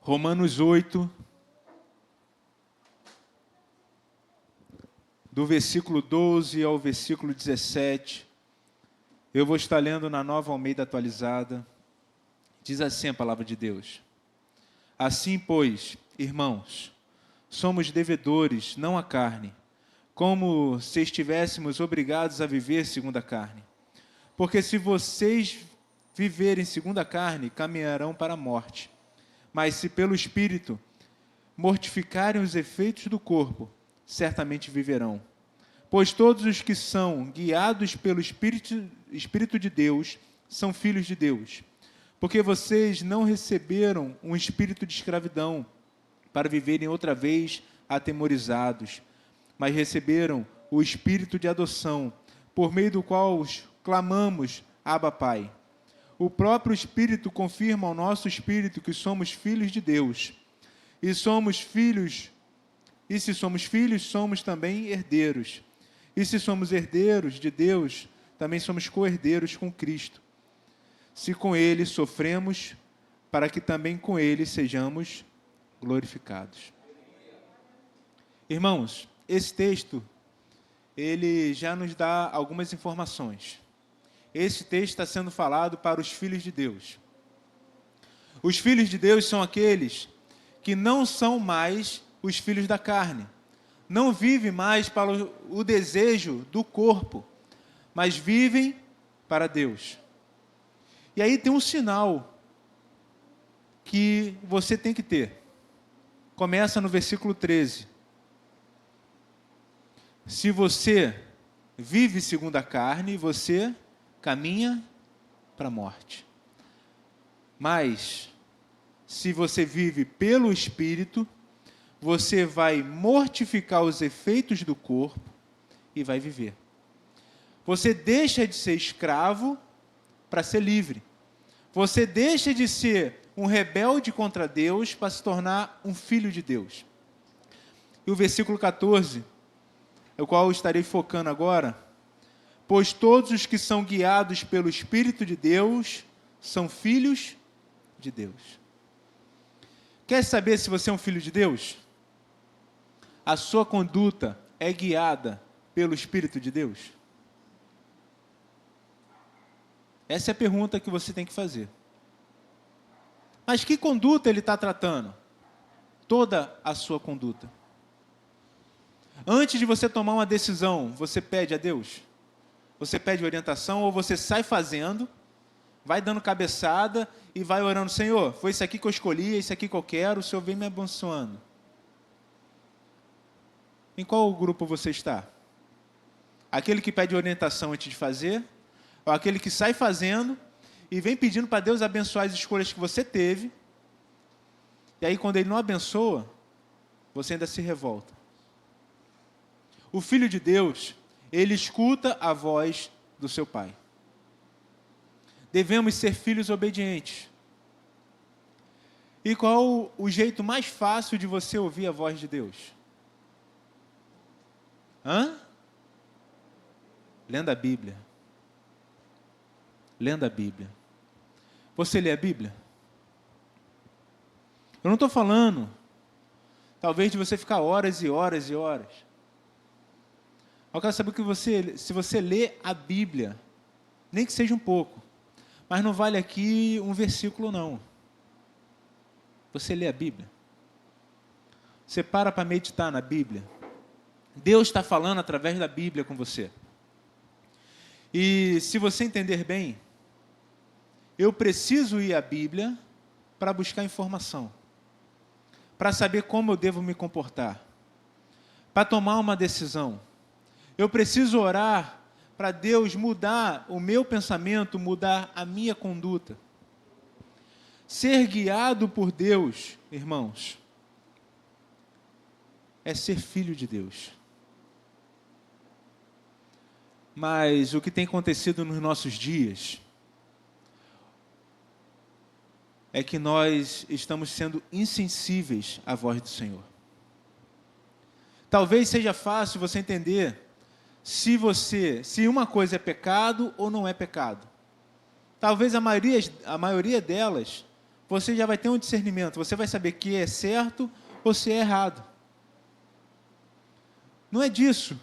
Romanos 8, do versículo 12 ao versículo 17, eu vou estar lendo na Nova Almeida Atualizada. Diz assim a palavra de Deus: assim, pois, irmãos, somos devedores, não à carne, como se estivéssemos obrigados a viver segundo a carne. Porque se vocês viverem segundo a carne, caminharão para a morte. Mas se pelo Espírito mortificarem os efeitos do corpo, certamente viverão. Pois todos os que são guiados pelo Espírito de Deus são filhos de Deus. Porque vocês não receberam um espírito de escravidão para viverem outra vez atemorizados, mas receberam o espírito de adoção, por meio do qual clamamos, Abba, Pai. O próprio Espírito confirma ao nosso espírito que somos filhos de Deus. E somos filhos, e se somos filhos, somos também herdeiros. E se somos herdeiros de Deus, também somos co-herdeiros com Cristo. Se com Ele sofremos, para que também com Ele sejamos glorificados. Irmãos, esse texto, ele já nos dá algumas informações. Esse texto está sendo falado para os filhos de Deus. Os filhos de Deus são aqueles que não são mais os filhos da carne. Não vivem mais para o desejo do corpo, mas vivem para Deus. E aí tem um sinal que você tem que ter. Começa no versículo 13. Se você vive segundo a carne, você caminha para a morte. Mas, se você vive pelo Espírito, você vai mortificar os efeitos do corpo e vai viver. Você deixa de ser escravo para ser livre. Você deixa de ser um rebelde contra Deus para se tornar um filho de Deus. E o versículo 14, o qual eu estarei focando agora: pois todos os que são guiados pelo Espírito de Deus são filhos de Deus. Quer saber se você é um filho de Deus? A sua conduta é guiada pelo Espírito de Deus? Essa é a pergunta que você tem que fazer. Mas que conduta ele está tratando? Toda a sua conduta. Antes de você tomar uma decisão, você pede a Deus? Você pede orientação ou você sai fazendo, vai dando cabeçada e vai orando: Senhor, foi isso aqui que eu escolhi, é isso aqui que eu quero, o Senhor vem me abençoando. Em qual grupo você está? Aquele que pede orientação antes de fazer, ou aquele que sai fazendo e vem pedindo para Deus abençoar as escolhas que você teve, e aí quando Ele não abençoa, você ainda se revolta? O Filho de Deus, ele escuta a voz do seu Pai. Devemos ser filhos obedientes. E qual o jeito mais fácil de você ouvir a voz de Deus? Lendo a Bíblia. Lendo a Bíblia. Você lê a Bíblia? Eu não estou falando, talvez, de você ficar horas e horas e horas. Eu quero saber que se você lê a Bíblia, nem que seja um pouco, mas não vale aqui um versículo, não. Você lê a Bíblia? Você para meditar na Bíblia? Deus está falando através da Bíblia com você. E se você entender bem, eu preciso ir à Bíblia para buscar informação, para saber como eu devo me comportar, para tomar uma decisão. Eu preciso orar para Deus mudar o meu pensamento, mudar a minha conduta. Ser guiado por Deus, irmãos, é ser filho de Deus. Mas o que tem acontecido nos nossos dias é que nós estamos sendo insensíveis à voz do Senhor. Talvez seja fácil você entender se uma coisa é pecado ou não é pecado. Talvez a maioria delas, você já vai ter um discernimento, você vai saber que é certo ou se é errado. Não é disso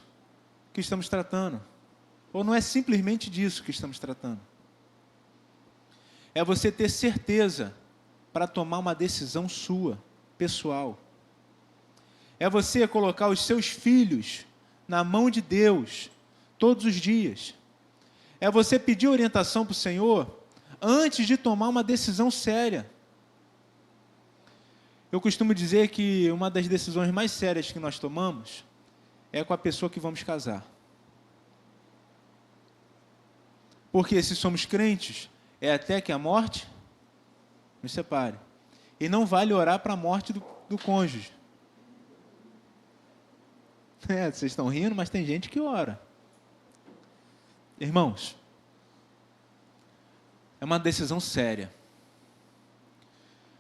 que estamos tratando, ou não é simplesmente disso que estamos tratando. É você ter certeza para tomar uma decisão sua, pessoal. É você colocar os seus filhos na mão de Deus, todos os dias. É você pedir orientação para o Senhor, antes de tomar uma decisão séria. Eu costumo dizer que uma das decisões mais sérias que nós tomamos, é com a pessoa que vamos casar. Porque se somos crentes, é até que a morte nos separe. E não vale orar para a morte do cônjuge. Vocês estão rindo, mas tem gente que ora. Irmãos, é uma decisão séria.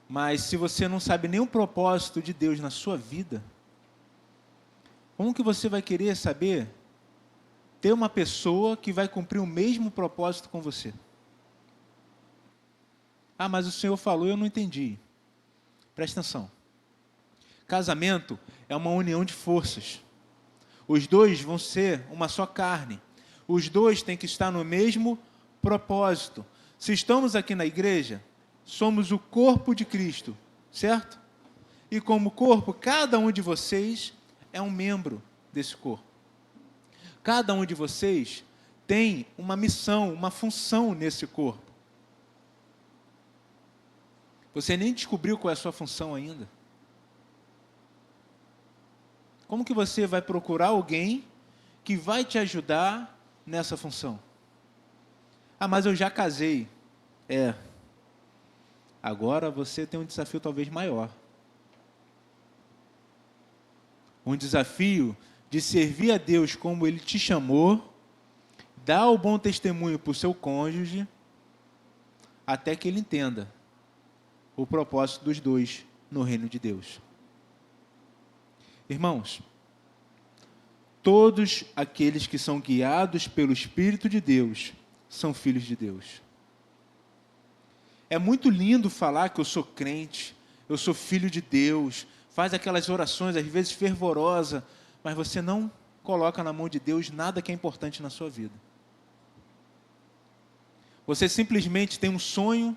Mas se você não sabe nem o propósito de Deus na sua vida, como que você vai querer saber ter uma pessoa que vai cumprir o mesmo propósito com você? Ah, mas o Senhor falou e eu não entendi. Presta atenção. Casamento é uma união de forças. Os dois vão ser uma só carne. Os dois têm que estar no mesmo propósito. Se estamos aqui na igreja, somos o corpo de Cristo, certo? E como corpo, cada um de vocês é um membro desse corpo. Cada um de vocês tem uma missão, uma função nesse corpo. Você nem descobriu qual é a sua função ainda. Como que você vai procurar alguém que vai te ajudar nessa função? Ah, mas eu já casei. Agora você tem um desafio talvez maior. Um desafio de servir a Deus como Ele te chamou, dar o bom testemunho para o seu cônjuge, até que ele entenda o propósito dos dois no reino de Deus. Irmãos, todos aqueles que são guiados pelo Espírito de Deus são filhos de Deus. É muito lindo falar que eu sou crente, eu sou filho de Deus, faz aquelas orações, às vezes fervorosas, mas você não coloca na mão de Deus nada que é importante na sua vida. Você simplesmente tem um sonho,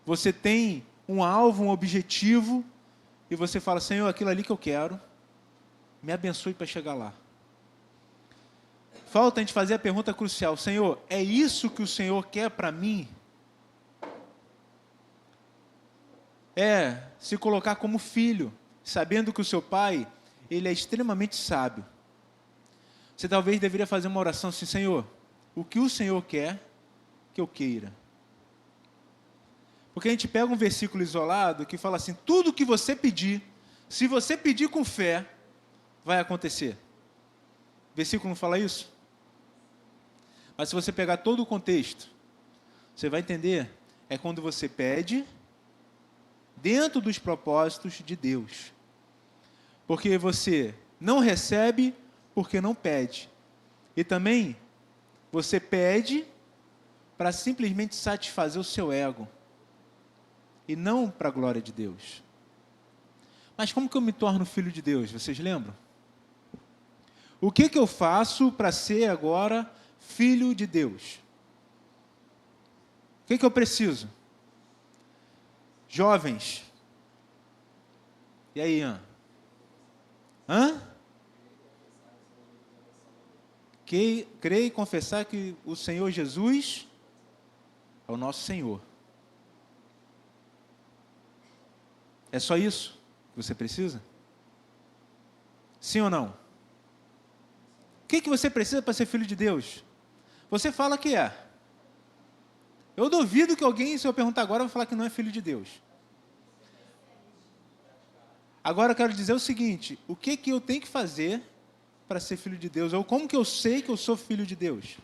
você tem um alvo, um objetivo, e você fala, Senhor, aquilo ali que eu quero, me abençoe para chegar lá. Falta a gente fazer a pergunta crucial, Senhor, é isso que o Senhor quer para mim? É se colocar como filho, sabendo que o seu pai, ele é extremamente sábio. Você talvez deveria fazer uma oração assim, Senhor, o que o Senhor quer que eu queira? Porque a gente pega um versículo isolado que fala assim, tudo que você pedir, se você pedir com fé, vai acontecer. O versículo não fala isso? Mas se você pegar todo o contexto, você vai entender, é quando você pede dentro dos propósitos de Deus. Porque você não recebe porque não pede. E também você pede para simplesmente satisfazer o seu ego. E não para a glória de Deus. Mas como que eu me torno filho de Deus? Vocês lembram? O que eu faço para ser agora filho de Deus? O que eu preciso? Jovens. E aí, Crer e confessar que o Senhor Jesus é o nosso Senhor. É só isso que você precisa? Sim ou não? O que você precisa para ser filho de Deus? Você fala que é. Eu duvido que alguém, se eu perguntar agora, vai falar que não é filho de Deus. Agora eu quero dizer o seguinte, o que eu tenho que fazer para ser filho de Deus? Ou como que eu sei que eu sou filho de Deus?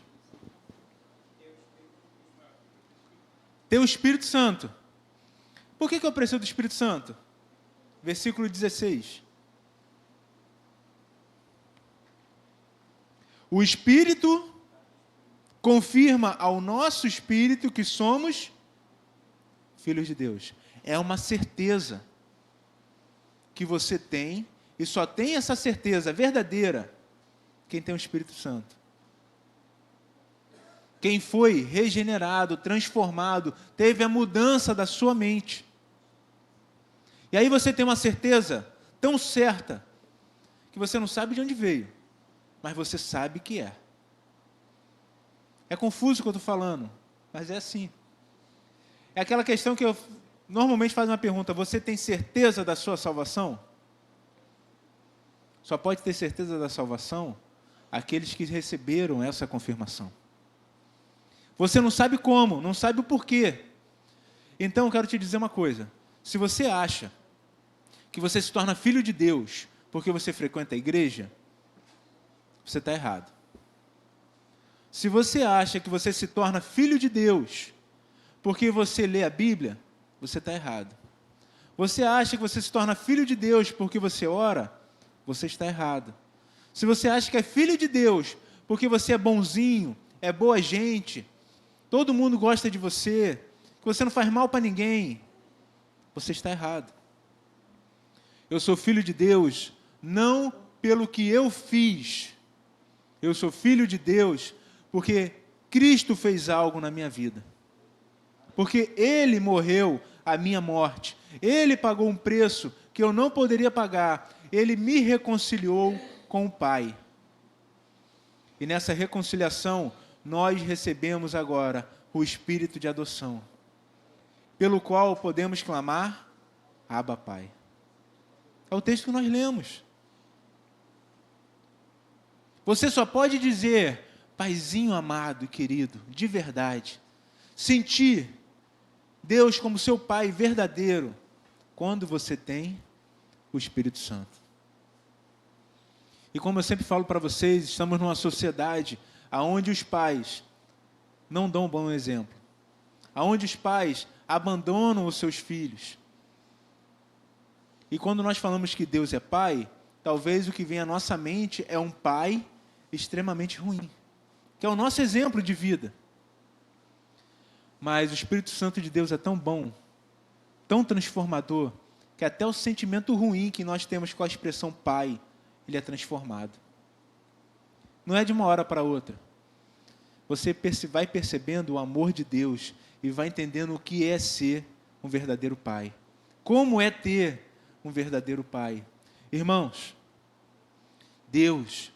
Ter o Espírito Santo. Por que eu preciso do Espírito Santo? Versículo 16. O Espírito confirma ao nosso espírito que somos filhos de Deus. É uma certeza que você tem, e só tem essa certeza verdadeira quem tem o Espírito Santo. Quem foi regenerado, transformado, teve a mudança da sua mente. E aí você tem uma certeza tão certa que você não sabe de onde veio, mas você sabe que é. É confuso o que eu estou falando, mas é assim. É aquela questão que eu normalmente faço uma pergunta: você tem certeza da sua salvação? Só pode ter certeza da salvação aqueles que receberam essa confirmação. Você não sabe como, não sabe o porquê. Então eu quero te dizer uma coisa: se você acha que você se torna filho de Deus porque você frequenta a igreja, você está errado. Se você acha que você se torna filho de Deus porque você lê a Bíblia, você está errado. Você acha que você se torna filho de Deus porque você ora, você está errado. Se você acha que é filho de Deus porque você é bonzinho, é boa gente, todo mundo gosta de você, que você não faz mal para ninguém, você está errado. Eu sou filho de Deus não pelo que eu fiz. Eu sou filho de Deus porque Cristo fez algo na minha vida. Porque Ele morreu a minha morte. Ele pagou um preço que eu não poderia pagar. Ele me reconciliou com o Pai. E nessa reconciliação, nós recebemos agora o Espírito de adoção, pelo qual podemos clamar: Abba, Pai. É o texto que nós lemos. Você só pode dizer: Paizinho amado e querido, de verdade, sentir Deus como seu Pai verdadeiro, quando você tem o Espírito Santo. E como eu sempre falo para vocês, estamos numa sociedade onde os pais não dão um bom exemplo, onde os pais abandonam os seus filhos. E quando nós falamos que Deus é Pai, talvez o que vem à nossa mente é um pai extremamente ruim, que é o nosso exemplo de vida. Mas o Espírito Santo de Deus é tão bom, tão transformador, que até o sentimento ruim que nós temos com a expressão pai, ele é transformado. Não é de uma hora para outra. Você vai percebendo o amor de Deus e vai entendendo o que é ser um verdadeiro pai. Como é ter um verdadeiro pai. Irmãos, Deus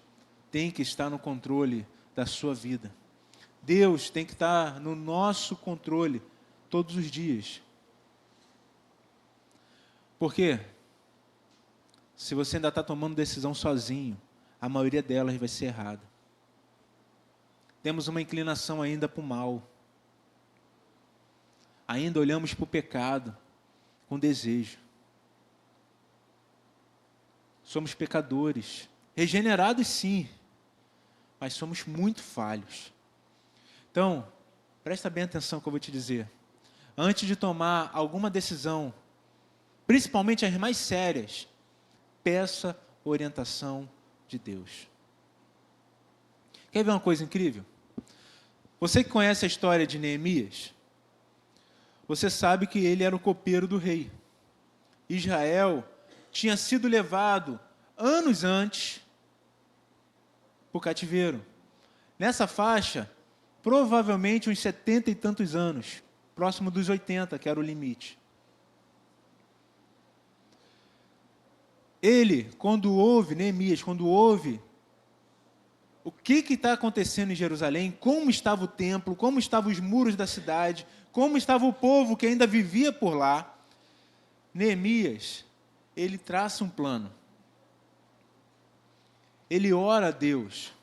tem que estar no controle da sua vida. Deus tem que estar no nosso controle todos os dias. Por quê? Se você ainda está tomando decisão sozinho, a maioria delas vai ser errada. Temos uma inclinação ainda para o mal. Ainda olhamos para o pecado com desejo. Somos pecadores, regenerados sim, mas somos muito falhos. Então, presta bem atenção no que eu vou te dizer. Antes de tomar alguma decisão, principalmente as mais sérias, peça orientação de Deus. Quer ver uma coisa incrível? Você que conhece a história de Neemias, você sabe que ele era o copeiro do rei. Israel tinha sido levado anos antes para o cativeiro. Nessa faixa, provavelmente uns 70 e tantos anos, próximo dos 80, que era o limite. Neemias, quando ouve o que está acontecendo em Jerusalém, como estava o templo, como estavam os muros da cidade, como estava o povo que ainda vivia por lá, Neemias, ele traça um plano. Ele ora a Deus.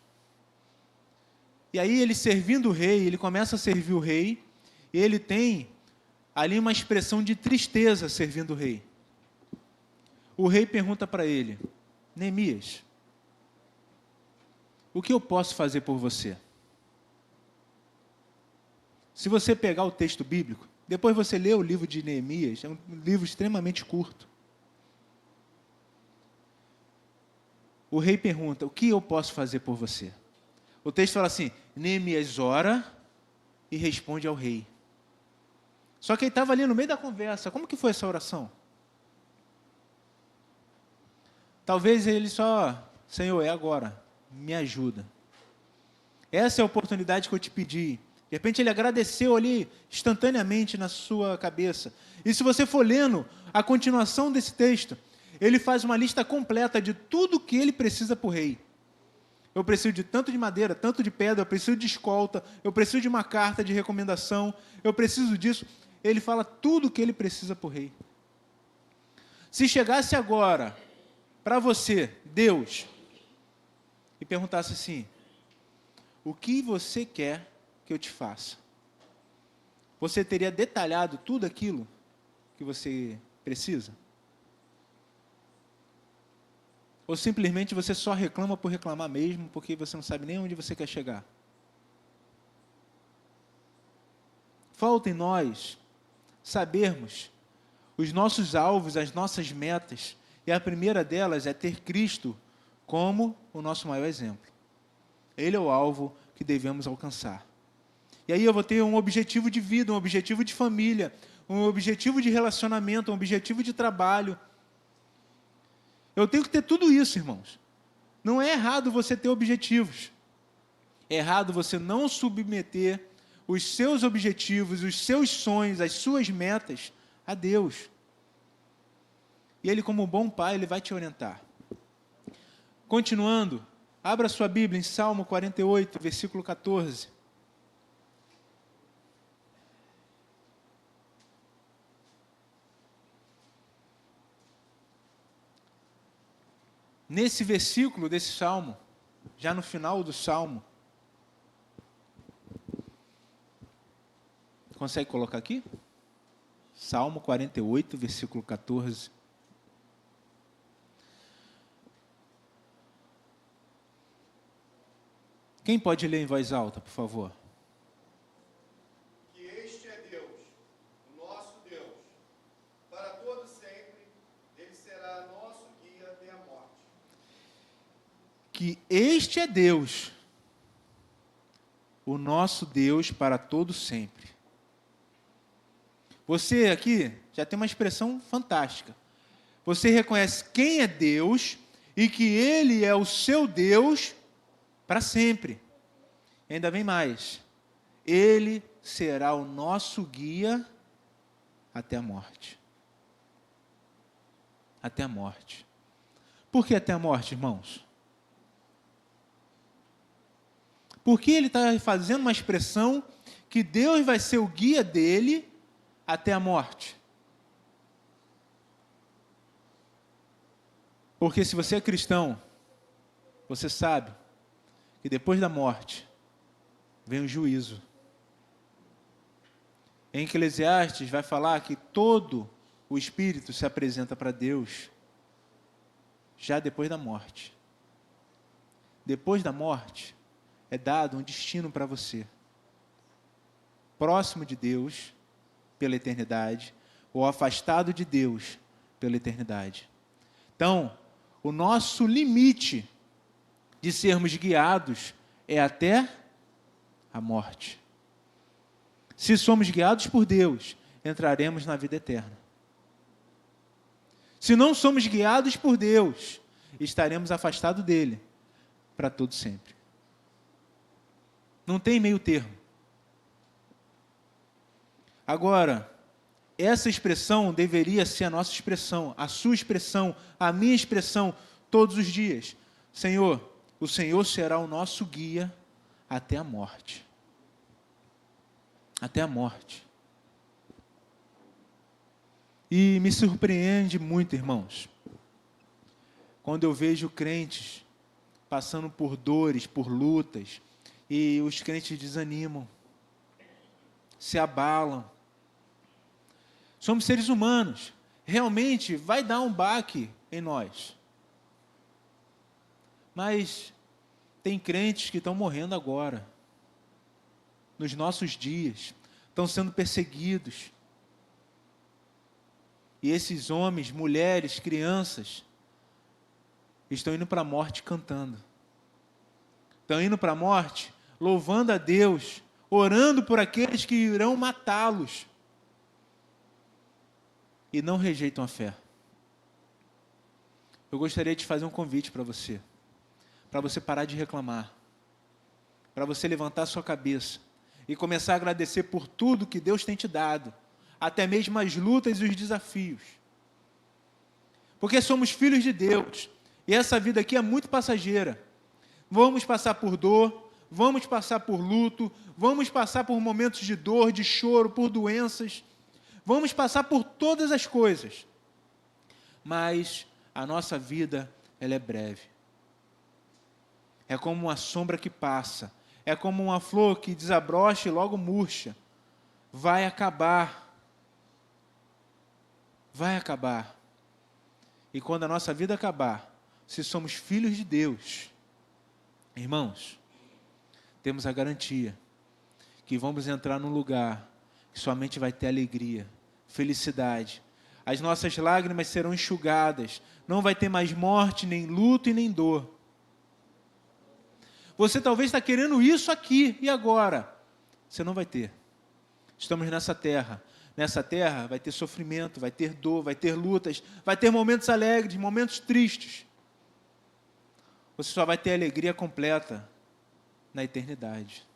E aí ele servindo o rei, ele começa a servir o rei, e ele tem ali uma expressão de tristeza servindo o rei. O rei pergunta para ele: Neemias, o que eu posso fazer por você? Se você pegar o texto bíblico, depois você lê o livro de Neemias, é um livro extremamente curto. O rei pergunta: o que eu posso fazer por você? O texto fala assim: Neemias ora e responde ao rei. Só que ele estava ali no meio da conversa. Como que foi essa oração? Talvez ele só: Senhor, é agora, me ajuda. Essa é a oportunidade que eu te pedi. De repente ele agradeceu ali instantaneamente na sua cabeça. E se você for lendo a continuação desse texto, ele faz uma lista completa de tudo que ele precisa para o rei. Eu preciso de tanto de madeira, tanto de pedra, eu preciso de escolta, eu preciso de uma carta de recomendação, eu preciso disso. Ele fala tudo o que ele precisa para o rei. Se chegasse agora para você, Deus, e perguntasse assim: o que você quer que eu te faça? Você teria detalhado tudo aquilo que você precisa? Ou simplesmente você só reclama por reclamar mesmo, porque você não sabe nem onde você quer chegar? Falta em nós sabermos os nossos alvos, as nossas metas, e a primeira delas é ter Cristo como o nosso maior exemplo. Ele é o alvo que devemos alcançar. E aí eu vou ter um objetivo de vida, um objetivo de família, um objetivo de relacionamento, um objetivo de trabalho. Eu tenho que ter tudo isso, irmãos. Não é errado você ter objetivos. É errado você não submeter os seus objetivos, os seus sonhos, as suas metas a Deus. E Ele, como um bom pai, Ele vai te orientar. Continuando, abra sua Bíblia em Salmo 48, versículo 14. Nesse versículo desse salmo, já no final do salmo, consegue colocar aqui? Salmo 48, versículo 14. Quem pode ler em voz alta, por favor? Que este é Deus, o nosso Deus, para todo sempre, Ele será nosso guia até a morte. Que este é Deus, o nosso Deus para todo sempre. Você aqui já tem uma expressão fantástica. Você reconhece quem é Deus e que Ele é o seu Deus para sempre. E ainda vem mais. Ele será o nosso guia até a morte. Até a morte. Por que até a morte, irmãos? Porque ele está fazendo uma expressão que Deus vai ser o guia dele até a morte. Porque se você é cristão, você sabe que depois da morte vem o juízo. Em Eclesiastes vai falar que todo o espírito se apresenta para Deus já depois da morte. Depois da morte é dado um destino para você. Próximo de Deus pela eternidade ou afastado de Deus pela eternidade. Então, o nosso limite de sermos guiados é até a morte. Se somos guiados por Deus, entraremos na vida eterna. Se não somos guiados por Deus, estaremos afastados dele para todo sempre. Não tem meio termo. Agora, essa expressão deveria ser a nossa expressão, a sua expressão, a minha expressão, todos os dias. Senhor, o Senhor será o nosso guia até a morte. Até a morte. E me surpreende muito, irmãos, quando eu vejo crentes passando por dores, por lutas, e os crentes desanimam, se abalam. Somos seres humanos, realmente vai dar um baque em nós. Mas tem crentes que estão morrendo agora, nos nossos dias, estão sendo perseguidos. E esses homens, mulheres, crianças, estão indo para a morte cantando. Estão indo para a morte louvando a Deus, orando por aqueles que irão matá-los. E não rejeitam a fé. Eu gostaria de fazer um convite para você parar de reclamar, para você levantar sua cabeça e começar a agradecer por tudo que Deus tem te dado, até mesmo as lutas e os desafios. Porque somos filhos de Deus, e essa vida aqui é muito passageira. Vamos passar por dor, vamos passar por luto, vamos passar por momentos de dor, de choro, por doenças, vamos passar por todas as coisas. Mas a nossa vida, ela é breve. É como uma sombra que passa, é como uma flor que desabrocha e logo murcha. Vai acabar. Vai acabar. E quando a nossa vida acabar, se somos filhos de Deus, irmãos, temos a garantia que vamos entrar num lugar que somente vai ter alegria, felicidade. As nossas lágrimas serão enxugadas, não vai ter mais morte, nem luto e nem dor. Você talvez está querendo isso aqui e agora. Você não vai ter. Estamos nessa terra. Nessa terra vai ter sofrimento, vai ter dor, vai ter lutas, vai ter momentos alegres, momentos tristes. Você só vai ter alegria completa na eternidade.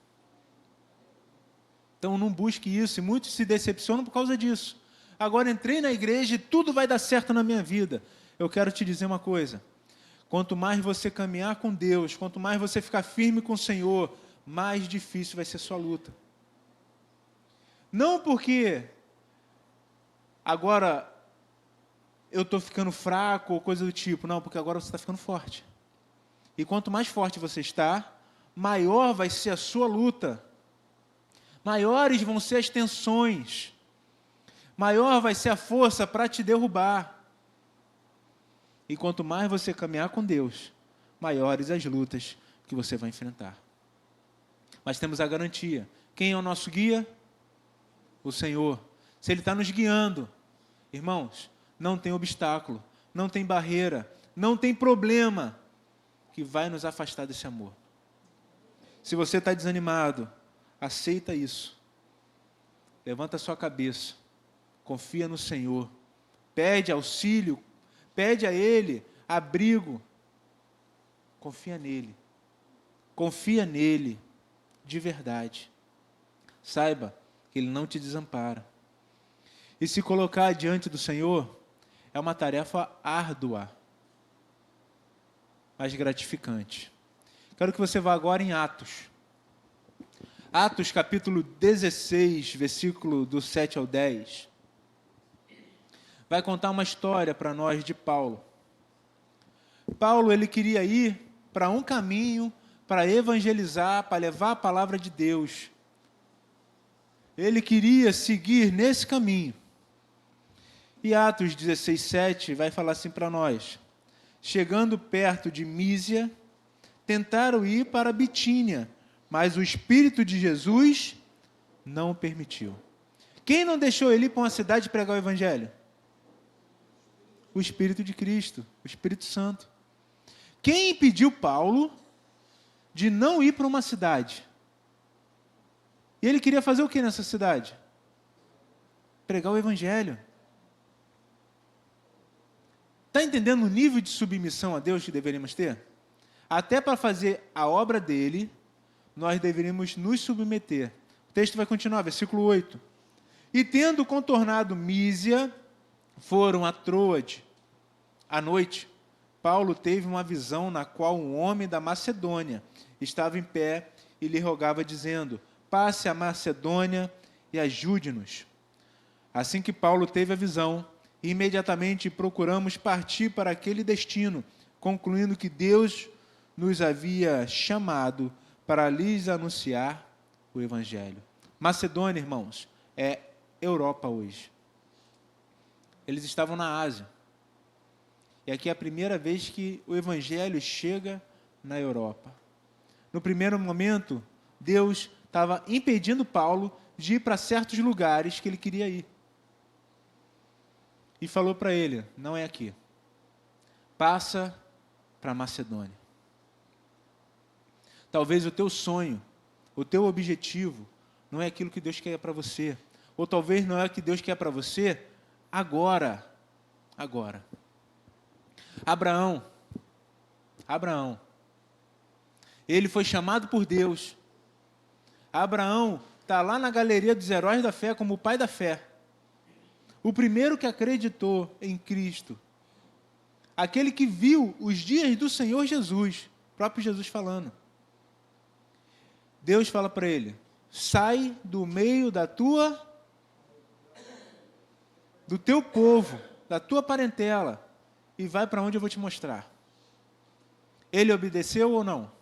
Então não busque isso, e muitos se decepcionam por causa disso. Agora entrei na igreja e tudo vai dar certo na minha vida. Eu quero te dizer uma coisa. Quanto mais você caminhar com Deus, quanto mais você ficar firme com o Senhor, mais difícil vai ser sua luta. Não porque agora eu estou ficando fraco ou coisa do tipo. Não, porque agora você está ficando forte. E quanto mais forte você está, maior vai ser a sua luta. Maiores vão ser as tensões. Maior vai ser a força para te derrubar. E quanto mais você caminhar com Deus, maiores as lutas que você vai enfrentar. Mas temos a garantia. Quem é o nosso guia? O Senhor. Se Ele está nos guiando, irmãos, não tem obstáculo, não tem barreira, não tem problema que vai nos afastar desse amor. Se você está desanimado, aceita isso. Levanta a sua cabeça, confia no Senhor, pede auxílio, pede a Ele abrigo, confia nele de verdade. Saiba que Ele não te desampara. E se colocar diante do Senhor é uma tarefa árdua, mas gratificante. Quero que você vá agora em Atos. Atos capítulo 16, versículo do 7 ao 10. Vai contar uma história para nós de Paulo. Paulo, ele queria ir para um caminho, para evangelizar, para levar a palavra de Deus. Ele queria seguir nesse caminho. E Atos 16, 7 vai falar assim para nós. Chegando perto de Mísia, tentaram ir para Bitínia, mas o Espírito de Jesus não o permitiu. Quem não deixou ele ir para uma cidade pregar o Evangelho? O Espírito de Cristo, o Espírito Santo. Quem impediu Paulo de não ir para uma cidade? E ele queria fazer o que nessa cidade? Pregar o Evangelho. Está entendendo o nível de submissão a Deus que deveríamos ter? Até para fazer a obra dele, nós deveríamos nos submeter. O texto vai continuar, versículo 8. E tendo contornado Mísia, foram a Troade. À noite, Paulo teve uma visão na qual um homem da Macedônia estava em pé e lhe rogava, dizendo: passe a Macedônia e ajude-nos. Assim que Paulo teve a visão, e imediatamente procuramos partir para aquele destino, concluindo que Deus nos havia chamado para lhes anunciar o Evangelho. Macedônia, irmãos, é Europa hoje. Eles estavam na Ásia. E aqui é a primeira vez que o Evangelho chega na Europa. No primeiro momento, Deus estava impedindo Paulo de ir para certos lugares que ele queria ir. E falou para ele, não é aqui. Passa para a Macedônia. Talvez o teu sonho, o teu objetivo, não é aquilo que Deus quer para você. Ou talvez não é o que Deus quer para você agora. Agora. Abraão, ele foi chamado por Deus. Abraão está lá na galeria dos heróis da fé como o pai da fé. O primeiro que acreditou em Cristo. Aquele que viu os dias do Senhor Jesus, o próprio Jesus falando. Deus fala para ele, sai do meio do teu povo, da tua parentela, e vai para onde eu vou te mostrar. Ele obedeceu ou não?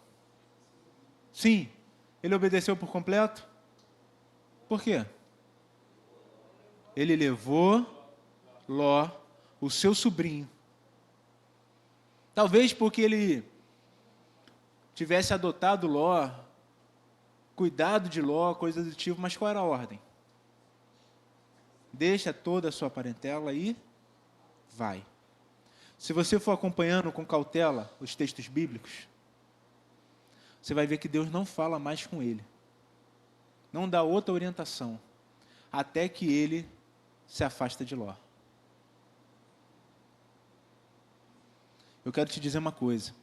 Sim. Ele obedeceu por completo? Por quê? Ele levou Ló, o seu sobrinho. Talvez porque ele tivesse adotado Ló, cuidado de Ló, coisa do tipo, mas qual era a ordem? Deixa toda a sua parentela e vai. Se você for acompanhando com cautela os textos bíblicos, você vai ver que Deus não fala mais com ele. Não dá outra orientação, até que ele se afasta de Ló. Eu quero te dizer uma coisa.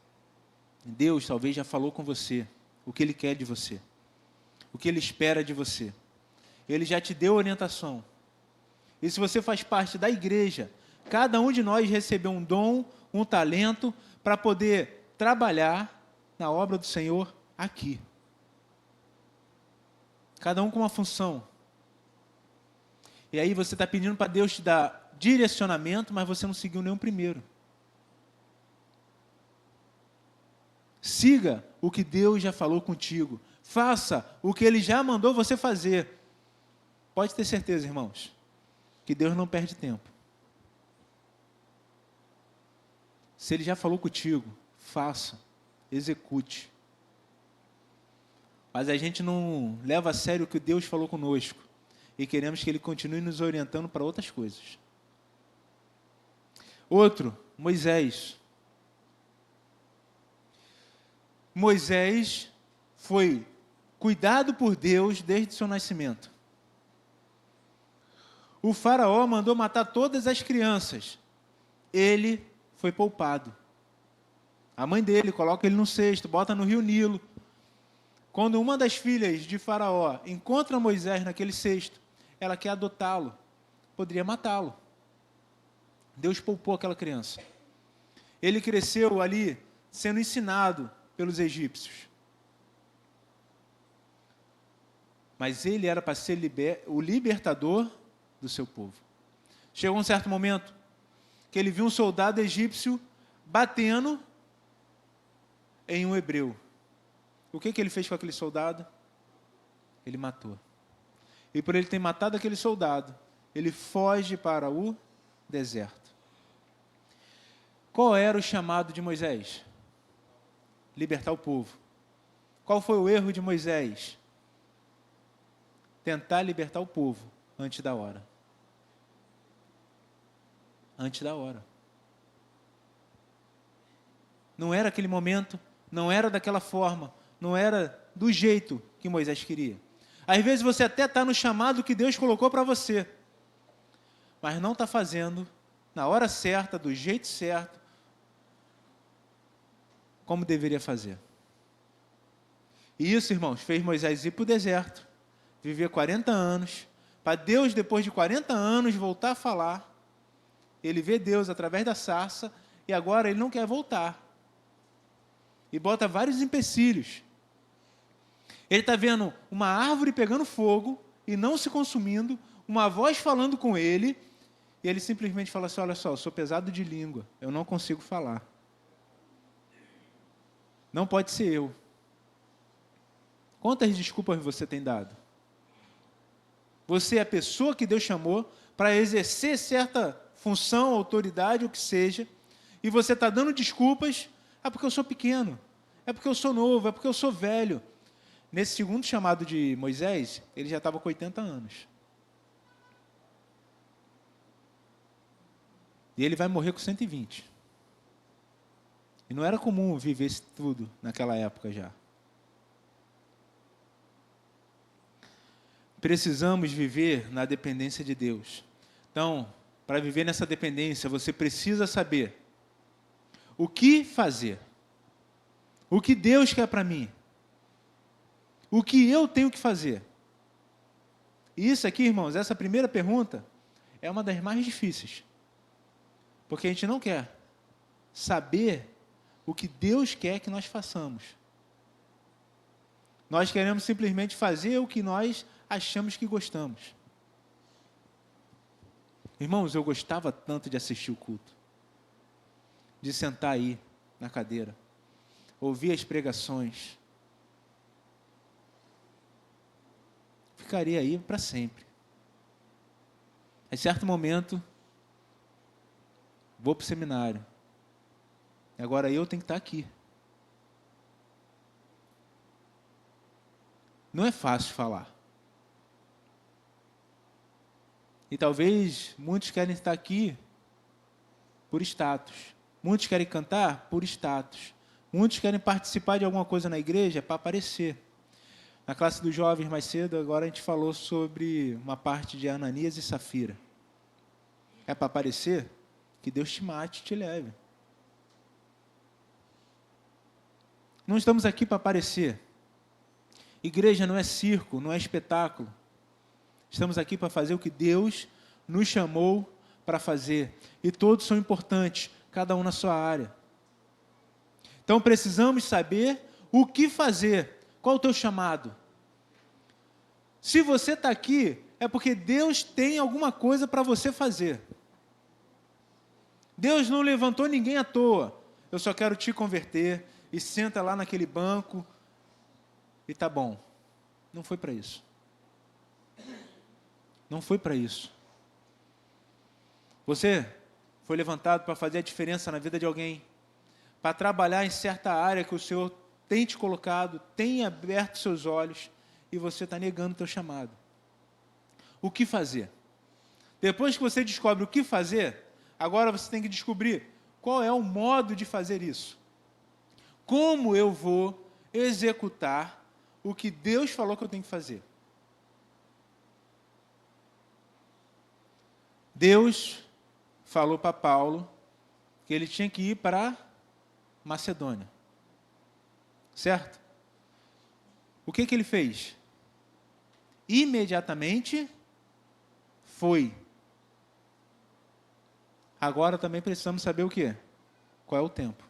Deus talvez já falou com você o que Ele quer de você, o que Ele espera de você. Ele já te deu orientação. E se você faz parte da igreja, cada um de nós recebeu um dom, um talento, para poder trabalhar na obra do Senhor aqui. Cada um com uma função. E aí você está pedindo para Deus te dar direcionamento, mas você não seguiu nenhum primeiro. Siga o que Deus já falou contigo. Faça o que Ele já mandou você fazer. Pode ter certeza, irmãos, que Deus não perde tempo. Se Ele já falou contigo, faça, execute. Mas a gente não leva a sério o que Deus falou conosco e queremos que Ele continue nos orientando para outras coisas. Outro, Moisés. Moisés foi cuidado por Deus desde o seu nascimento. O faraó mandou matar todas as crianças. Ele foi poupado. A mãe dele coloca ele no cesto, bota no rio Nilo. Quando uma das filhas de faraó encontra Moisés naquele cesto, ela quer adotá-lo, poderia matá-lo. Deus poupou aquela criança. Ele cresceu ali sendo ensinado pelos egípcios. Mas ele era para ser o libertador do seu povo. Chegou um certo momento que ele viu um soldado egípcio batendo em um hebreu. O que ele fez com aquele soldado? Ele matou. E por ele ter matado aquele soldado, ele foge para o deserto. Qual era o chamado de Moisés? Libertar o povo. Qual foi o erro de Moisés? Tentar libertar o povo antes da hora. Antes da hora. Não era aquele momento, não era daquela forma, não era do jeito que Moisés queria. Às vezes você até está no chamado que Deus colocou para você, mas não está fazendo na hora certa, do jeito certo, como deveria fazer. E isso, irmãos, fez Moisés ir para o deserto, viver 40 anos, para Deus, depois de 40 anos, voltar a falar. Ele vê Deus através da sarça, e agora ele não quer voltar. E bota vários empecilhos. Ele está vendo uma árvore pegando fogo e não se consumindo, uma voz falando com ele, e ele simplesmente fala assim, olha só, eu sou pesado de língua, eu não consigo falar. Não pode ser eu. Quantas desculpas você tem dado? Você é a pessoa que Deus chamou para exercer certa função, autoridade, o que seja, e você está dando desculpas, porque eu sou pequeno, é porque eu sou novo, é porque eu sou velho. Nesse segundo chamado de Moisés, ele já estava com 80 anos. E ele vai morrer com 120. E não era comum viver isso tudo naquela época já. Precisamos viver na dependência de Deus. Então, para viver nessa dependência, você precisa saber o que fazer. O que Deus quer para mim. O que eu tenho que fazer. E isso aqui, irmãos, essa primeira pergunta é uma das mais difíceis. Porque a gente não quer saber o que Deus quer que nós façamos. Nós queremos simplesmente fazer o que nós achamos que gostamos. Irmãos, eu gostava tanto de assistir o culto, de sentar aí na cadeira, ouvir as pregações. Ficaria aí para sempre. Em certo momento, vou para o seminário. E agora eu tenho que estar aqui. Não é fácil falar. E talvez muitos querem estar aqui por status. Muitos querem cantar por status. Muitos querem participar de alguma coisa na igreja para aparecer. Na classe dos jovens mais cedo, agora a gente falou sobre uma parte de Ananias e Safira. É para aparecer? Que Deus te mate e te leve. Não estamos aqui para aparecer. Igreja não é circo, não é espetáculo. Estamos aqui para fazer o que Deus nos chamou para fazer. E todos são importantes, cada um na sua área. Então precisamos saber o que fazer. Qual o teu chamado? Se você está aqui, é porque Deus tem alguma coisa para você fazer. Deus não levantou ninguém à toa. Eu só quero te converter e senta lá naquele banco e tá bom. Não foi para isso. Não foi para isso. Você foi levantado para fazer a diferença na vida de alguém, para trabalhar em certa área que o Senhor tem te colocado, tem aberto seus olhos, e você está negando o teu chamado. O que fazer? Depois que você descobre o que fazer, agora você tem que descobrir qual é o modo de fazer isso. Como eu vou executar o que Deus falou que eu tenho que fazer? Deus falou para Paulo que ele tinha que ir para Macedônia. Certo? O que ele fez? Imediatamente foi. Agora também precisamos saber o quê? Qual é o tempo?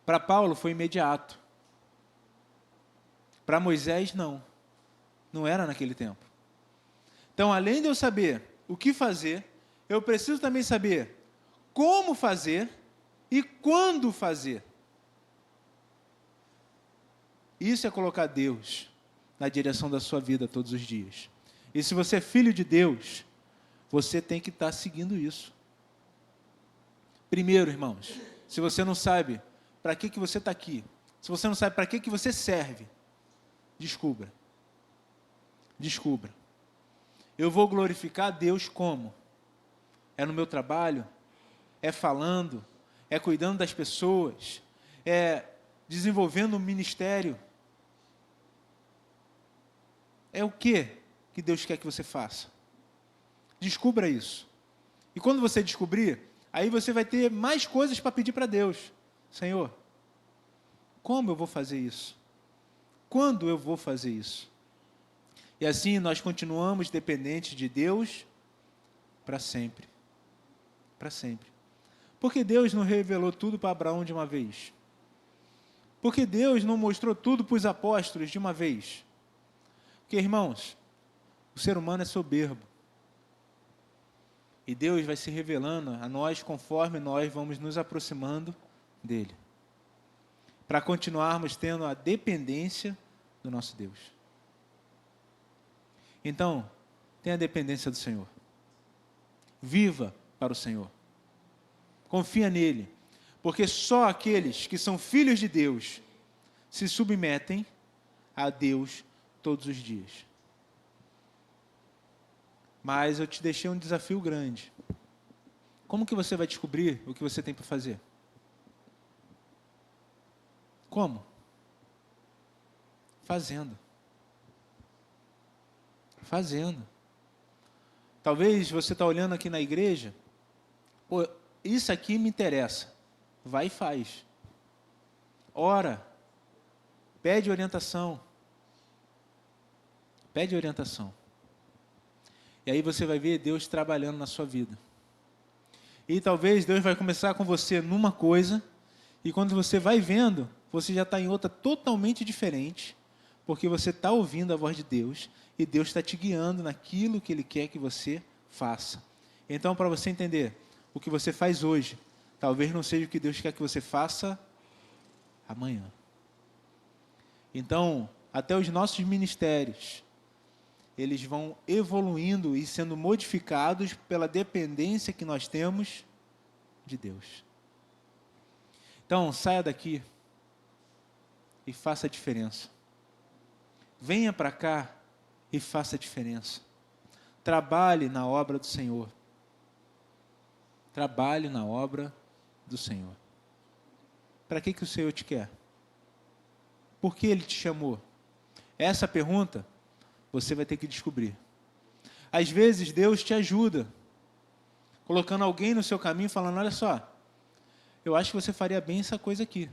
Para Paulo foi imediato. Para Moisés, não. Não era naquele tempo. Então, além de eu saber o que fazer, eu preciso também saber como fazer e quando fazer. Isso é colocar Deus na direção da sua vida todos os dias. E se você é filho de Deus, você tem que estar seguindo isso. Primeiro, irmãos, se você não sabe para que você está aqui, se você não sabe para que você serve, descubra. Descubra. Eu vou glorificar Deus como? É no meu trabalho? É falando? É cuidando das pessoas? É desenvolvendo um ministério? É o que Deus quer que você faça? Descubra isso. E quando você descobrir, aí você vai ter mais coisas para pedir para Deus. Senhor, como eu vou fazer isso? Quando eu vou fazer isso? E assim nós continuamos dependentes de Deus para sempre. Para sempre. Porque Deus não revelou tudo para Abraão de uma vez? Porque Deus não mostrou tudo para os apóstolos de uma vez? Porque, irmãos, o ser humano é soberbo. E Deus vai se revelando a nós conforme nós vamos nos aproximando dele, para continuarmos tendo a dependência do nosso Deus. Então, tenha a dependência do Senhor. Viva para o Senhor. Confia nele, porque só aqueles que são filhos de Deus se submetem a Deus todos os dias. Mas eu te deixei um desafio grande. Como que você vai descobrir o que você tem para fazer? Como? Fazendo. Fazendo. Talvez você está olhando aqui na igreja, pô, isso aqui me interessa. Vai e faz. Ora. Pede orientação. Pede orientação. E aí você vai ver Deus trabalhando na sua vida. E talvez Deus vai começar com você numa coisa, e quando você vai vendo, você já está em outra totalmente diferente, porque você está ouvindo a voz de Deus, e Deus está te guiando naquilo que Ele quer que você faça. Então, para você entender, o que você faz hoje, talvez não seja o que Deus quer que você faça amanhã. Então, até os nossos ministérios, eles vão evoluindo e sendo modificados pela dependência que nós temos de Deus. Então, saia daqui e faça a diferença. Venha para cá e faça a diferença. Trabalhe na obra do Senhor. Trabalhe na obra do Senhor. Para que o Senhor te quer? Por que Ele te chamou? Essa pergunta você vai ter que descobrir. Às vezes Deus te ajuda, colocando alguém no seu caminho, falando, olha só, eu acho que você faria bem essa coisa aqui.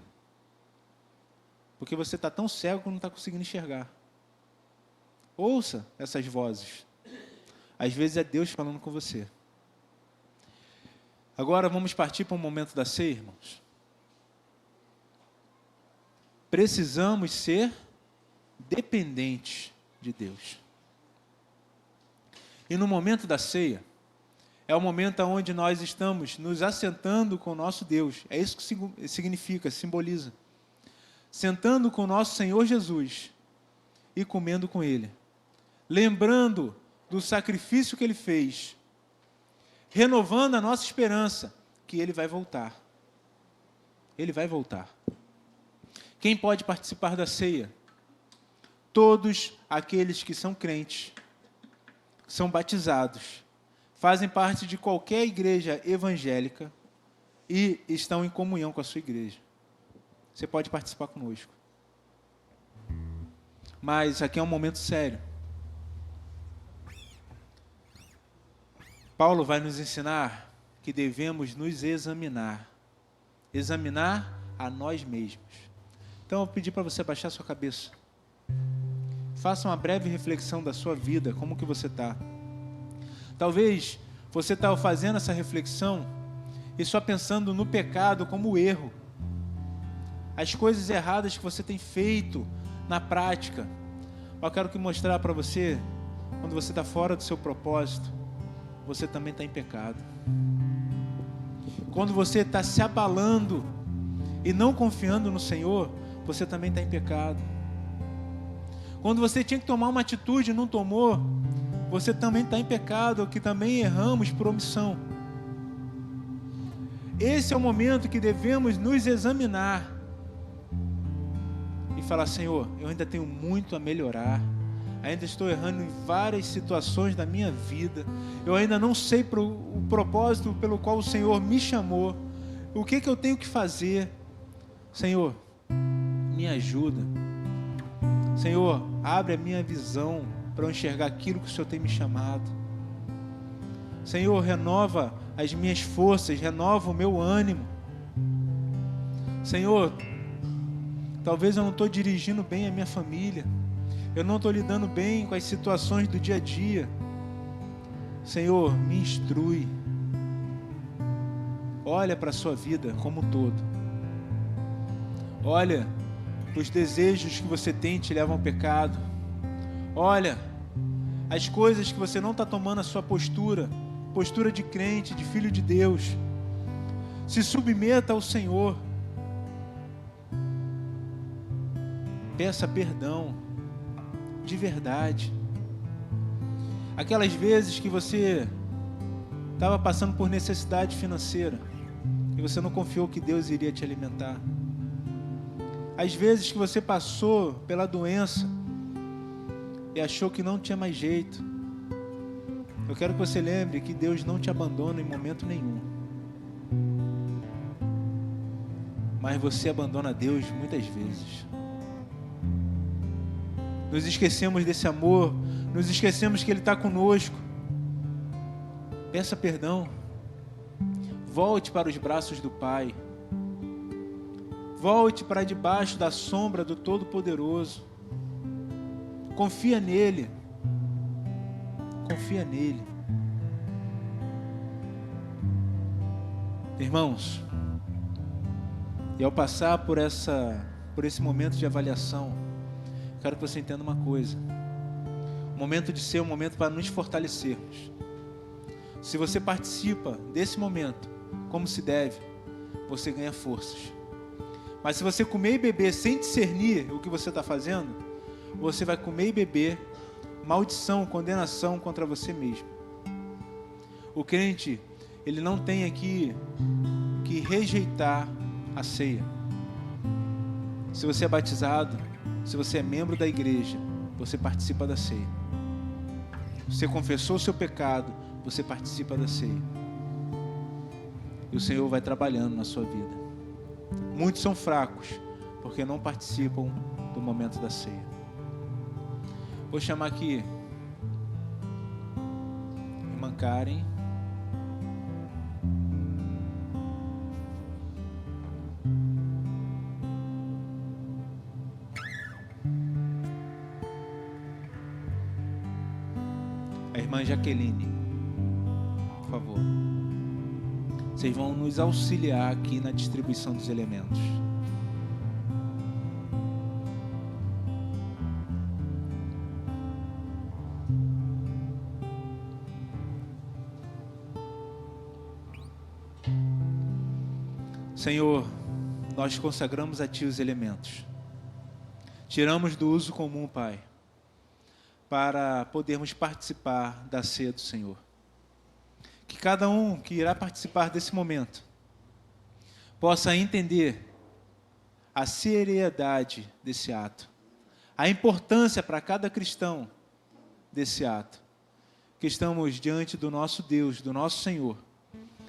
Porque você está tão cego que não está conseguindo enxergar. Ouça essas vozes. Às vezes é Deus falando com você. Agora vamos partir para o momento da ceia, irmãos. Precisamos ser dependentes de Deus. E no momento da ceia, é o momento onde nós estamos nos assentando com o nosso Deus. É isso que significa, simboliza. Sentando com o nosso Senhor Jesus e comendo com Ele. Lembrando do sacrifício que Ele fez. Renovando a nossa esperança que Ele vai voltar. Ele vai voltar. Quem pode participar da ceia? Todos aqueles que são crentes, são batizados, fazem parte de qualquer igreja evangélica e estão em comunhão com a sua igreja. Você pode participar conosco. Mas aqui é um momento sério. Paulo vai nos ensinar que devemos nos examinar. Examinar a nós mesmos. Então eu pedi para você baixar sua cabeça. Faça uma breve reflexão da sua vida, como que você está. Talvez você está fazendo essa reflexão e só pensando no pecado como erro. As coisas erradas que você tem feito na prática. Eu quero mostrar para você, quando você está fora do seu propósito, você também está em pecado. Quando você está se abalando e não confiando no Senhor, você também está em pecado. Quando você tinha que tomar uma atitude e não tomou, você também está em pecado, que também erramos por omissão. Esse é o momento que devemos nos examinar e falar, Senhor, eu ainda tenho muito a melhorar, ainda estou errando em várias situações da minha vida, eu ainda não sei o propósito pelo qual o Senhor me chamou, o que eu tenho que fazer. Senhor, me ajuda. Senhor, abre a minha visão para eu enxergar aquilo que o Senhor tem me chamado. Senhor, renova as minhas forças, renova o meu ânimo. Senhor, talvez eu não estou dirigindo bem a minha família, eu não estou lidando bem com as situações do dia a dia. Senhor, me instrui. Olha para a sua vida como um todo. Olha, os desejos que você tem te levam ao pecado. Olha, as coisas que você não está tomando a sua postura postura de crente, de filho de Deus. Se submeta ao Senhor. Peça perdão, de verdade. Aquelas vezes que você estava passando por necessidade financeira e você não confiou que Deus iria te alimentar. Às vezes que você passou pela doença e achou que não tinha mais jeito. Eu quero que você lembre que Deus não te abandona em momento nenhum. Mas você abandona Deus muitas vezes. Nos esquecemos desse amor, nos esquecemos que Ele está conosco. Peça perdão. Volte para os braços do Pai. Volte para debaixo da sombra do Todo-Poderoso. Confia nele. Confia nele. Irmãos, e ao passar por esse momento de avaliação, quero que você entenda uma coisa. O momento de ser um momento para nos fortalecermos. Se você participa desse momento como se deve, você ganha forças. Mas se você comer e beber sem discernir o que você está fazendo, você vai comer e beber maldição, condenação contra você mesmo. O crente, ele não tem aqui que rejeitar a ceia. Se você é batizado, se você é membro da igreja, você participa da ceia. Se você confessou o seu pecado, você participa da ceia. E o Senhor vai trabalhando na sua vida. Muitos são fracos, porque não participam do momento da ceia. Vou chamar aqui irmã Karen. A irmã Jaqueline, por favor. Vocês vão nos auxiliar aqui na distribuição dos elementos. Senhor, nós consagramos a Ti os elementos. Tiramos do uso comum, Pai, para podermos participar da ceia do Senhor. Que cada um que irá participar desse momento possa entender a seriedade desse ato, a importância para cada cristão desse ato, que estamos diante do nosso Deus, do nosso Senhor,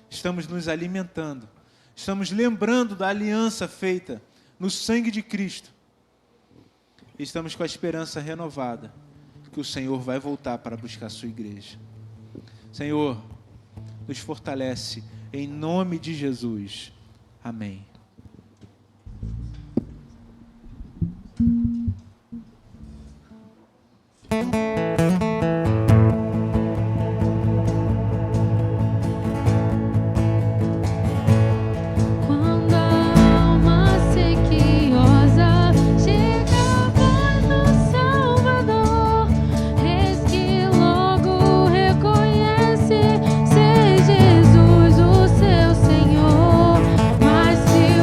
estamos nos alimentando, estamos lembrando da aliança feita no sangue de Cristo, e estamos com a esperança renovada que o Senhor vai voltar para buscar a sua igreja. Senhor, nos fortalece em nome de Jesus. Amém. Jesus, o seu Senhor, mas se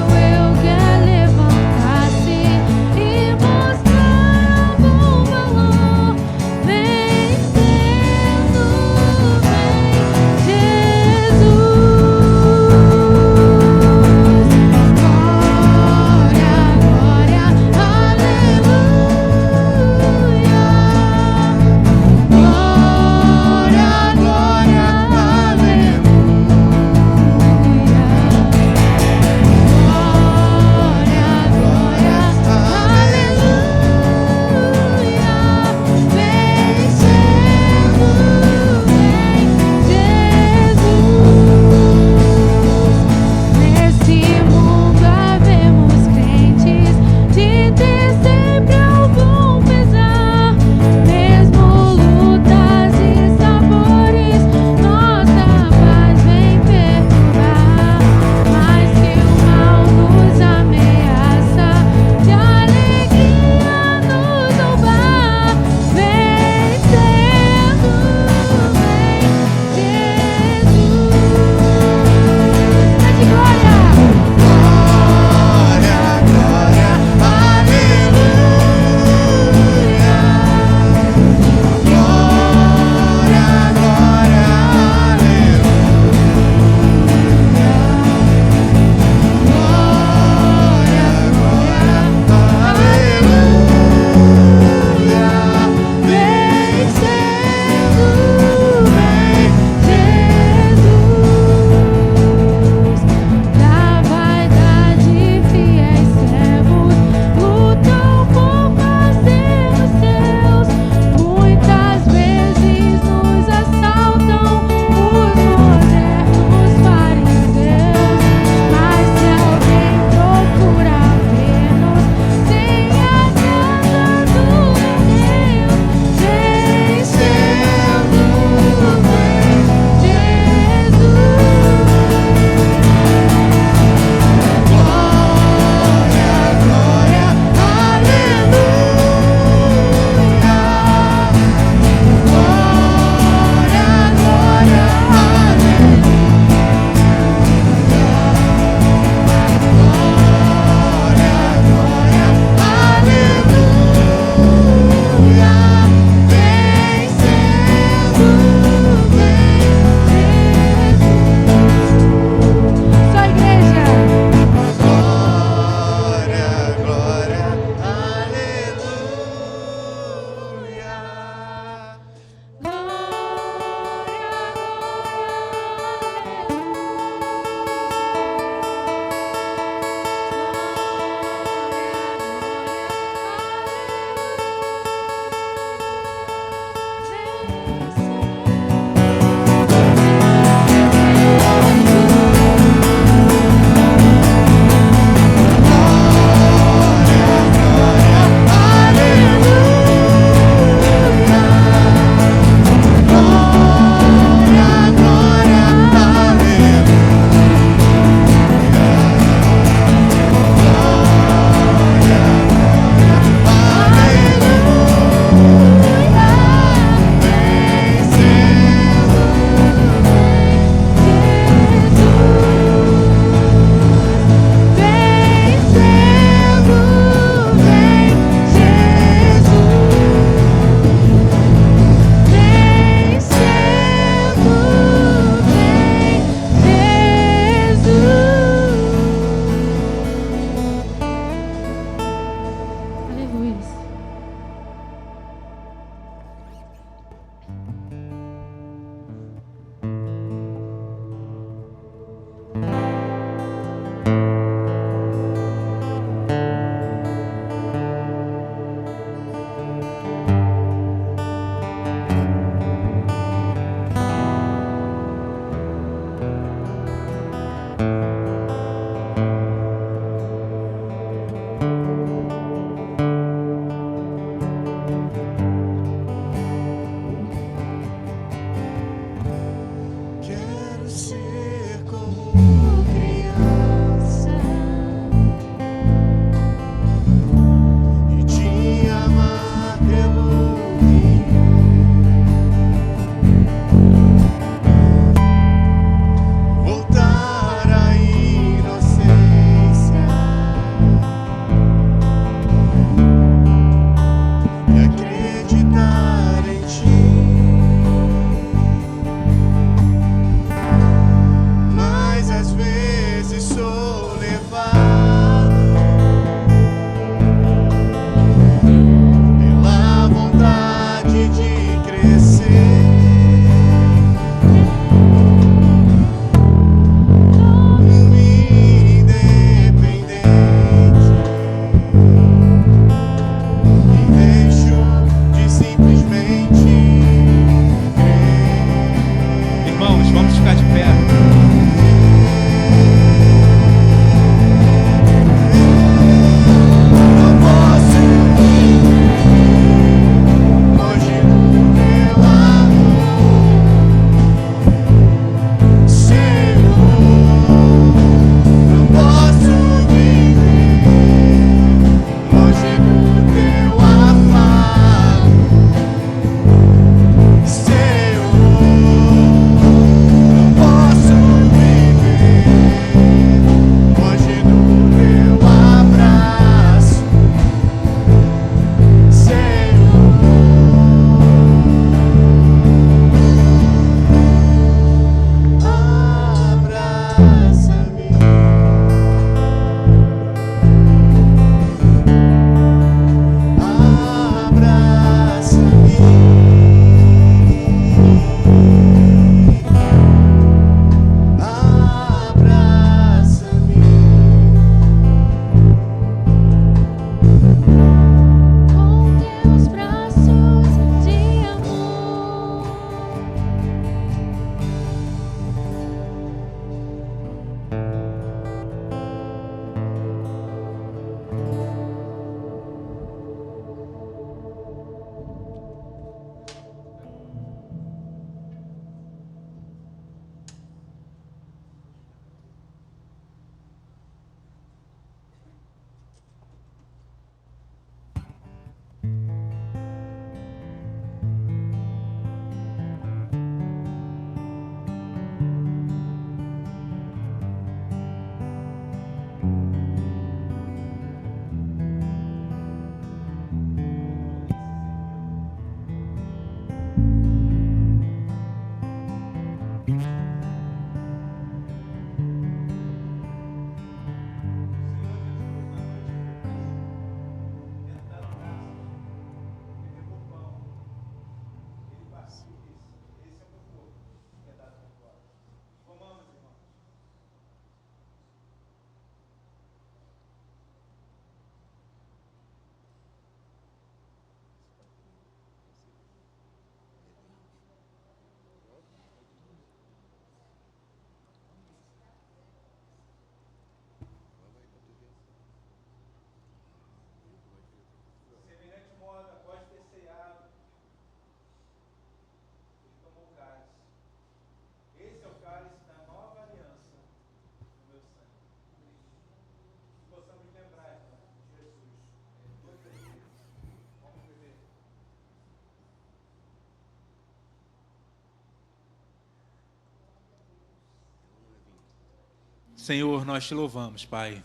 Senhor, nós te louvamos, Pai,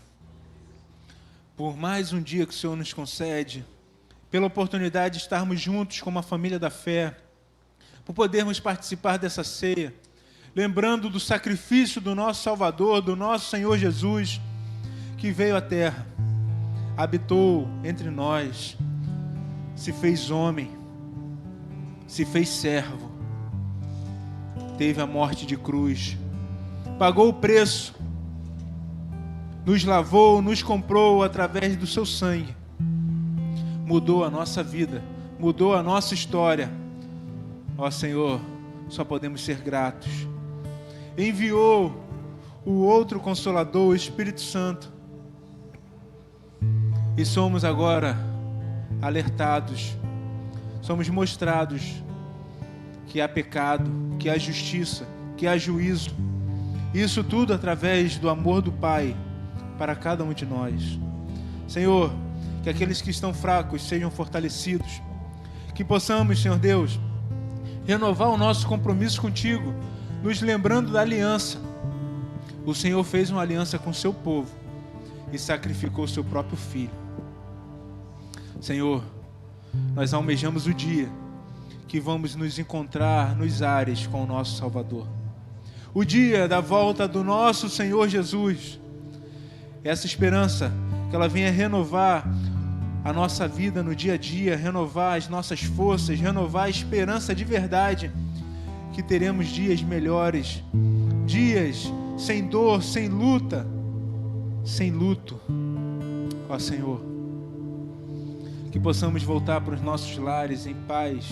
por mais um dia que o Senhor nos concede, pela oportunidade de estarmos juntos como a família da fé, por podermos participar dessa ceia, lembrando do sacrifício do nosso Salvador, do nosso Senhor Jesus, que veio à terra, habitou entre nós, se fez homem, se fez servo, teve a morte de cruz, pagou o preço, nos lavou, nos comprou através do seu sangue, mudou a nossa vida, mudou a nossa história. Ó Senhor, só podemos ser gratos. Enviou o outro Consolador, o Espírito Santo, e somos agora alertados, somos mostrados que há pecado, que há justiça, que há juízo. Isso tudo através do amor do Pai para cada um de nós. Senhor, que aqueles que estão fracos sejam fortalecidos, que possamos, Senhor Deus, renovar o nosso compromisso contigo, nos lembrando da aliança. O Senhor fez uma aliança com o seu povo e sacrificou o seu próprio filho. Senhor, nós almejamos o dia que vamos nos encontrar nos ares com o nosso Salvador. O dia da volta do nosso Senhor Jesus. Essa esperança, que ela venha renovar a nossa vida no dia a dia, renovar as nossas forças, renovar a esperança de verdade, que teremos dias melhores, dias sem dor, sem luta, sem luto. Ó Senhor, que possamos voltar para os nossos lares em paz,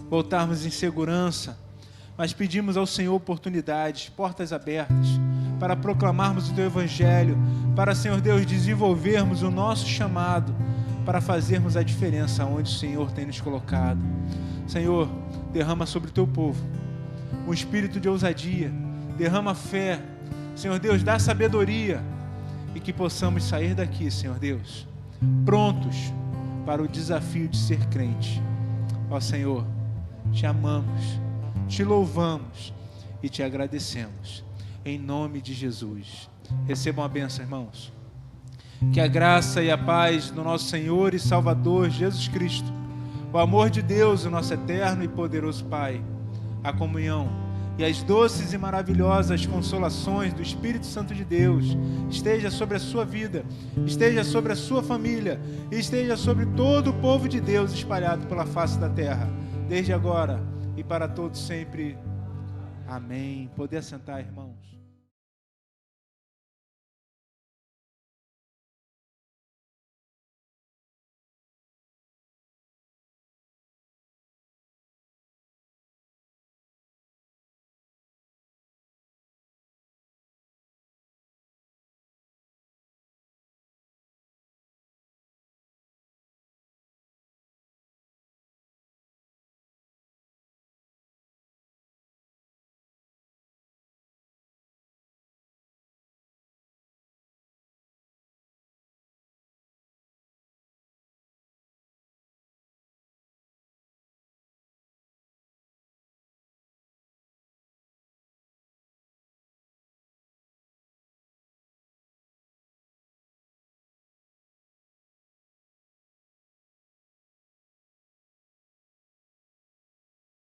voltarmos em segurança, mas pedimos ao Senhor oportunidades, portas abertas, para proclamarmos o Teu Evangelho, para, Senhor Deus, desenvolvermos o nosso chamado, para fazermos a diferença onde o Senhor tem nos colocado. Senhor, derrama sobre o Teu povo um espírito de ousadia, derrama fé, Senhor Deus, dá sabedoria, e que possamos sair daqui, Senhor Deus, prontos para o desafio de ser crente. Ó Senhor, te amamos, te louvamos e te agradecemos. Em nome de Jesus. Recebam a bênção, irmãos. Que a graça e a paz do nosso Senhor e Salvador Jesus Cristo, o amor de Deus, o nosso eterno e poderoso Pai, a comunhão e as doces e maravilhosas consolações do Espírito Santo de Deus esteja sobre a sua vida, esteja sobre a sua família e esteja sobre todo o povo de Deus espalhado pela face da terra, desde agora e para todos sempre. Amém. Poder sentar, irmãos.